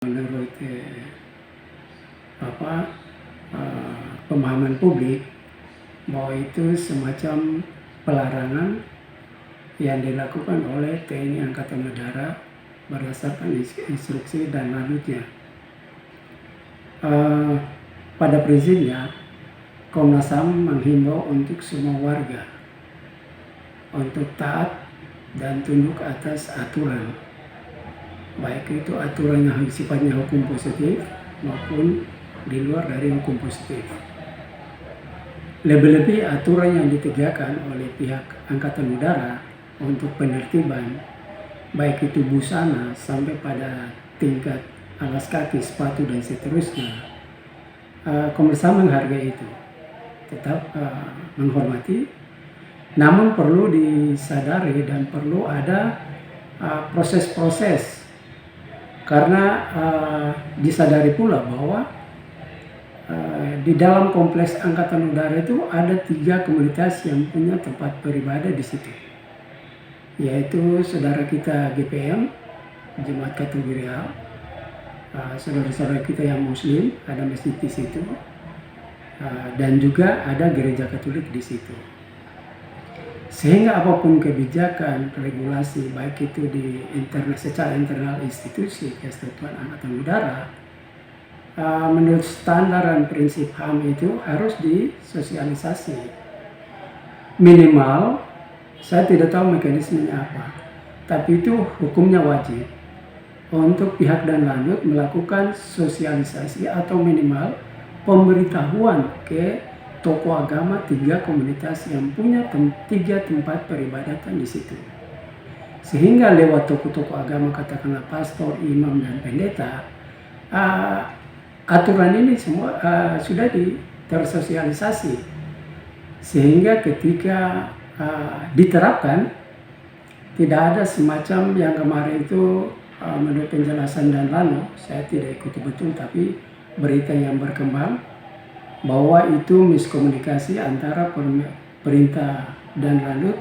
Menurut pemahaman publik bahwa itu semacam pelarangan yang dilakukan oleh TNI Angkatan Udara berdasarkan instruksi dan lanjutnya. Pada prinsipnya, Komnas HAM menghimbau untuk semua warga untuk taat dan tunduk atas aturan, baik itu aturan yang sifatnya hukum positif maupun di luar dari hukum positif. Lebih-lebih aturan yang ditegakkan oleh pihak Angkatan Udara untuk penertiban, baik itu busana sampai pada tingkat alas kaki, sepatu dan seterusnya. Komnas HAM menghargai itu, tetap menghormati, namun perlu disadari dan perlu ada proses-proses, karena disadari pula bahwa di dalam kompleks Angkatan Udara itu ada 3 komunitas yang punya tempat beribadah di situ, yaitu saudara kita GPM, Jemaat Katolik Riau, saudara-saudara kita yang Muslim, ada masjid di situ, dan juga ada gereja Katolik di situ. Sehingga apapun kebijakan, regulasi, baik itu di secara internal institusi Kesatuan Angkatan Udara, menurut standar dan prinsip HAM itu harus disosialisasi. Minimal, saya tidak tahu mekanismenya apa, tapi itu hukumnya wajib untuk pihak dan lanjut melakukan sosialisasi atau minimal pemberitahuan ke tokoh agama 3 komunitas yang punya 3 tempat peribadatan di situ. Sehingga lewat tokoh-tokoh agama, katakanlah pastor, imam, dan pendeta, aturan ini semua sudah tersosialisasi, sehingga ketika diterapkan tidak ada semacam yang kemarin itu menurut penjelasan dan lalu, saya tidak ikuti betul, tapi berita yang berkembang bahwa itu miskomunikasi antara perintah dan lanut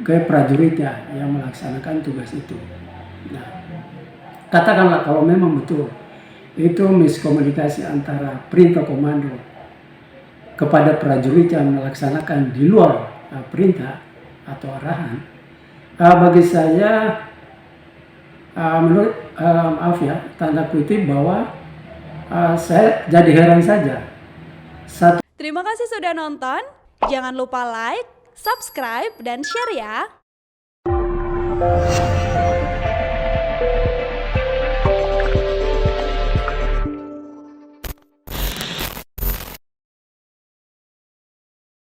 ke prajuritnya yang melaksanakan tugas itu. Nah, katakanlah kalau memang betul itu miskomunikasi antara perintah komando kepada prajurit yang melaksanakan di luar perintah atau arahan, bagi saya menurut maaf ya, tanda kutip bahwa saya jadi heran saja. Terima kasih sudah nonton. Jangan lupa like, subscribe, dan share ya.